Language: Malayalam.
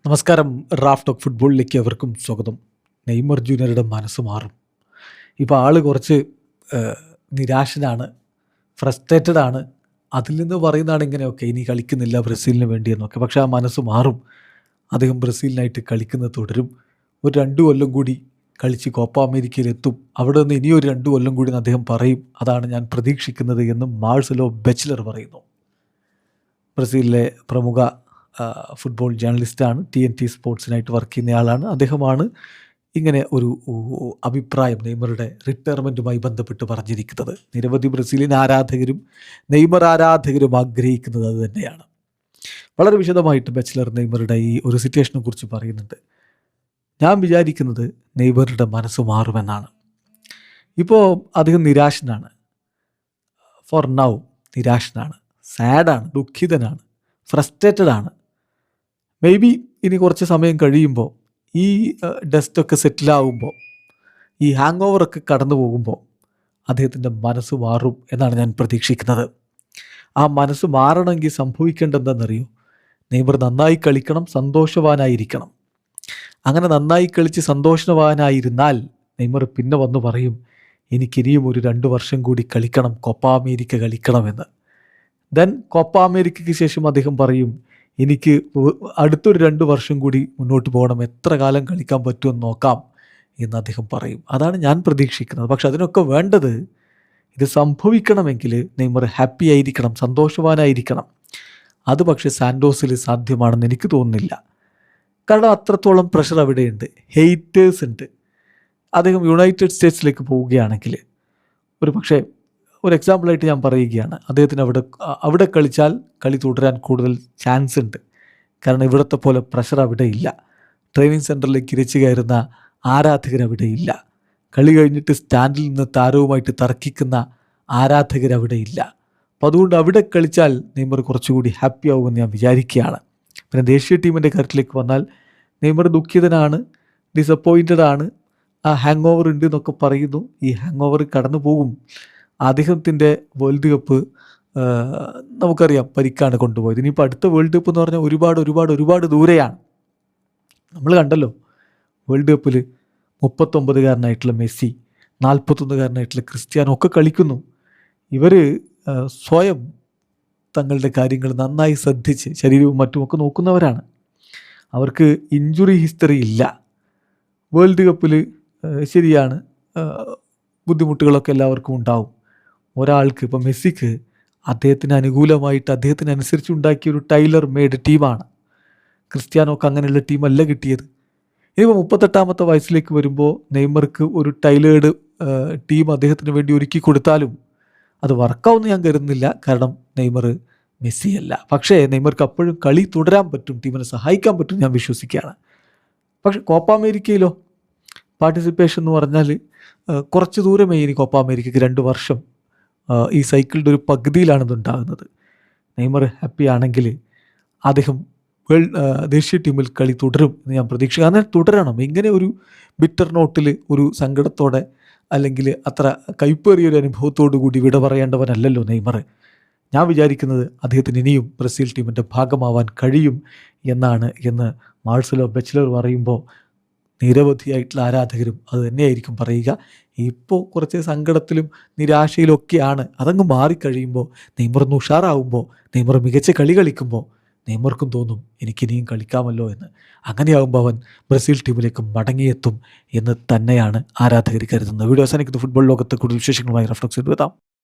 നമസ്കാരം. റാഫ് ടോക്ക് ഫുട്ബോളിലേക്ക് അവർക്കും സ്വാഗതം. നെയ്മർ ജൂനിയറുടെ മനസ്സ് മാറും. ഇപ്പോൾ ആൾ കുറച്ച് നിരാശനാണ്, ഫ്രസ്ട്രേറ്റഡ് ആണ്. അതിൽ നിന്ന് പറയുന്നതാണ് ഇങ്ങനെയൊക്കെ, ഇനി കളിക്കുന്നില്ല ബ്രസീലിന് വേണ്ടി എന്നൊക്കെ. പക്ഷേ ആ മനസ്സ് മാറും. അദ്ദേഹം ബ്രസീലിനായിട്ട് കളിക്കുന്നത് തുടരും. ഒരു 2 കൊല്ലം കൂടി കളിച്ച് കോപ്പ അമേരിക്കയിലെത്തും. അവിടെ നിന്ന് ഇനിയൊരു 2 കൊല്ലം കൂടി എന്ന് അദ്ദേഹം പറയും. അതാണ് ഞാൻ പ്രതീക്ഷിക്കുന്നത് എന്ന് മാർസലോ ബെച്ച്ലർ പറയുന്നു. ബ്രസീലിലെ പ്രമുഖ ഫുട്ബോൾ ജേർണലിസ്റ്റാണ്. TNT സ്പോർട്സിനായിട്ട് വർക്ക് ചെയ്യുന്നയാളാണ്. അദ്ദേഹമാണ് ഇങ്ങനെ ഒരു അഭിപ്രായം നെയ്മറുടെ റിട്ടയർമെൻറ്റുമായി ബന്ധപ്പെട്ട് പറഞ്ഞിരിക്കുന്നത്. നിരവധി ബ്രസീലിയൻ ആരാധകരും നെയ്മർ ആരാധകരും ആഗ്രഹിക്കുന്നത് അത് തന്നെയാണ്. വളരെ വിശദമായിട്ട് ബെച്ച്ലർ നെയ്മറുടെ ഈ ഒരു സിറ്റുവേഷനെ കുറിച്ച് പറയുന്നുണ്ട്. ഞാൻ വിചാരിക്കുന്നത് നെയ്മറുടെ മനസ്സ് മാറുമെന്നാണ്. ഇപ്പോൾ അദ്ദേഹം നിരാശനാണ്. ഫോർ നൗ നിരാശനാണ്, സാഡാണ്, ദുഃഖിതനാണ്, ഫ്രസ്ട്രേറ്റഡ് ആണ്. മേ ബി ഇനി കുറച്ച് സമയം കഴിയുമ്പോൾ ഈ ഡസ്റ്റൊക്കെ സെറ്റിലാവുമ്പോൾ, ഈ ഹാങ് ഓവറൊക്കെ കടന്നു പോകുമ്പോൾ അദ്ദേഹത്തിൻ്റെ മനസ്സ് മാറും എന്നാണ് ഞാൻ പ്രതീക്ഷിക്കുന്നത്. ആ മനസ്സ് മാറണമെങ്കിൽ സംഭവിക്കേണ്ടതെന്നറിയോ? നെയ്മർ നന്നായി കളിക്കണം, സന്തോഷവാനായിരിക്കണം. അങ്ങനെ നന്നായി കളിച്ച് സന്തോഷവാനായിരുന്നാൽ നെയ്മർ പിന്നെ വന്ന് പറയും, എനിക്കിനിയും ഒരു 2 വർഷം കൂടി കളിക്കണം, കോപ്പ അമേരിക്ക കളിക്കണമെന്ന്. ദെൻ കോപ്പ അമേരിക്കയ്ക്ക് ശേഷം അദ്ദേഹം പറയും, എനിക്ക് അടുത്തൊരു 2 വർഷം കൂടി മുന്നോട്ട് പോകണം, എത്ര കാലം കളിക്കാൻ പറ്റുമെന്ന് നോക്കാം എന്ന് അദ്ദേഹം പറയും. അതാണ് ഞാൻ പ്രതീക്ഷിക്കുന്നത്. പക്ഷെ അതിനൊക്കെ വേണ്ടത്, ഇത് സംഭവിക്കണമെങ്കിൽ നെയ്മർ ഹാപ്പി ആയിരിക്കണം, സന്തോഷവാനായിരിക്കണം. അത് പക്ഷേ സാൻഡോസിൽ സാധ്യമാണെന്ന് എനിക്ക് തോന്നുന്നില്ല. കാരണം അത്രത്തോളം പ്രഷർ അവിടെയുണ്ട്, ഹെയ്റ്റേഴ്സ് ഉണ്ട്. അദ്ദേഹം യുണൈറ്റഡ് സ്റ്റേറ്റ്സിലേക്ക് പോവുകയാണെങ്കിൽ, ഒരു പക്ഷേ ഒരു എക്സാമ്പിളായിട്ട് ഞാൻ പറയുകയാണ്, അദ്ദേഹത്തിന് അവിടെ കളിച്ചാൽ കളി തുടരാൻ കൂടുതൽ ചാൻസ് ഉണ്ട്. കാരണം ഇവിടുത്തെ പോലെ പ്രഷർ അവിടെ ഇല്ല. ട്രെയിനിങ് സെൻറ്ററിലേക്ക് ഇരച്ചു കയറുന്ന ആരാധകരവിടെ ഇല്ല. കളി കഴിഞ്ഞിട്ട് സ്റ്റാൻഡിൽ നിന്ന് താരവുമായിട്ട് തർക്കിക്കുന്ന ആരാധകരവിടെ ഇല്ല. അപ്പോൾ അതുകൊണ്ട് അവിടെ കളിച്ചാൽ നെയ്മർ കുറച്ചുകൂടി ഹാപ്പി ആവുമെന്ന് ഞാൻ വിചാരിക്കുകയാണ്. പിന്നെ ദേശീയ ടീമിൻ്റെ കാര്യത്തിലേക്ക് വന്നാൽ, നെയ്മർ ദുഃഖിതനാണ്, ഡിസപ്പോയിൻറ്റഡ് ആണ്. ആ ഹാങ് ഓവർ ഉണ്ട് എന്നൊക്കെ പറയുന്നു. ഈ ഹാങ് ഓവർ കടന്നു പോകും. അദ്ദേഹത്തിൻ്റെ വേൾഡ് കപ്പ് നമുക്കറിയാം, പരിക്കാണ് കൊണ്ടുപോയത്. ഇനിയിപ്പോൾ അടുത്ത വേൾഡ് കപ്പ് എന്ന് പറഞ്ഞാൽ ഒരുപാട് ദൂരെയാണ്. നമ്മൾ കണ്ടല്ലോ, വേൾഡ് കപ്പിൽ 39കാരനായിട്ടുള്ള മെസ്സി, 41കാരനായിട്ടുള്ള ക്രിസ്ത്യാനോ ഒക്കെ കളിക്കുന്നു. ഇവർ സ്വയം തങ്ങളുടെ കാര്യങ്ങൾ നന്നായി ശ്രദ്ധിച്ച് ശരീരവും മറ്റുമൊക്കെ നോക്കുന്നവരാണ്. അവർക്ക് ഇഞ്ചുറി ഹിസ്റ്ററി ഇല്ല. വേൾഡ് കപ്പിൽ ശരിയാണ്, ബുദ്ധിമുട്ടുകളൊക്കെ എല്ലാവർക്കും ഉണ്ടാവും. ഒരാൾക്ക്, ഇപ്പോൾ മെസ്സിക്ക്, അദ്ദേഹത്തിന് അനുകൂലമായിട്ട് അദ്ദേഹത്തിനനുസരിച്ച് ഉണ്ടാക്കിയൊരു ടൈലർ മെയ്ഡ് ടീമാണ്. ക്രിസ്ത്യാനോക്ക് അങ്ങനെയുള്ള ടീമല്ല കിട്ടിയത്. ഇനിയിപ്പോൾ 38ാമത്തെ വയസ്സിലേക്ക് വരുമ്പോൾ നെയ്മർക്ക് ഒരു ടൈലേർഡ് ടീം അദ്ദേഹത്തിന് വേണ്ടി ഒരുക്കി കൊടുത്താലും അത് വർക്കാവുമെന്ന് ഞാൻ കരുതുന്നില്ല. കാരണം നെയ്മർ മെസ്സിയല്ല. പക്ഷേ നെയ്മർക്ക് അപ്പോഴും കളി തുടരാൻ പറ്റും, ടീമിനെ സഹായിക്കാൻ പറ്റും, ഞാൻ വിശ്വസിക്കുകയാണ്. പക്ഷേ കോപ്പ അമേരിക്കയിലോ പാർട്ടിസിപ്പേഷൻ എന്ന് പറഞ്ഞാൽ കുറച്ച് ദൂരമേ ഇനി കോപ്പ അമേരിക്കയ്ക്ക്. 2 വർഷം ഈ സൈക്കിളിൻ്റെ ഒരു പകുതിയിലാണ് ഇതുണ്ടാകുന്നത്. നെയ്മർ ഹാപ്പി ആണെങ്കിൽ അദ്ദേഹം ദേശീയ ടീമിൽ കളി തുടരും എന്ന് ഞാൻ പ്രതീക്ഷിക്കുന്നു. അങ്ങനെ തുടരണം. ഇങ്ങനെ ഒരു ബിറ്റർ നോട്ടിൽ, ഒരു സങ്കടത്തോടെ, അല്ലെങ്കിൽ അത്ര കൈപ്പേറിയൊരു അനുഭവത്തോടു കൂടി വിട പറയേണ്ടവനല്ലല്ലോ നെയ്മർ. ഞാൻ വിചാരിക്കുന്നത് അദ്ദേഹത്തിന് ഇനിയും ബ്രസീൽ ടീമിൻ്റെ ഭാഗമാവാൻ കഴിയും എന്ന് മാർസലോ ബെച്ച്ലർ പറയുമ്പോൾ നിരവധിയായിട്ടുള്ള ആരാധകരും അത് തന്നെയായിരിക്കും പറയുക. ഇപ്പോൾ കുറച്ച് സങ്കടത്തിലും നിരാശയിലൊക്കെയാണ്. അതങ്ങ് മാറിക്കഴിയുമ്പോൾ, നെയ്മർ ഒന്ന് ഉഷാറാവുമ്പോൾ, നെയ്മർ മികച്ച കളി കളിക്കുമ്പോൾ നെയ്മർക്കും തോന്നും എനിക്കിനിയും കളിക്കാമല്ലോ എന്ന്. അങ്ങനെയാകുമ്പോൾ അവൻ ബ്രസീൽ ടീമിലേക്ക് മടങ്ങിയെത്തും എന്ന് തന്നെയാണ് ആരാധകർ കരുതുന്നത്. വീഡിയോ അവസാനിക്കുന്ന ഫുട്ബോൾ ലോകത്തെ കൂടുതൽ വിശേഷങ്ങളുമായി റഫ് ടോക്സിൽ എത്താം.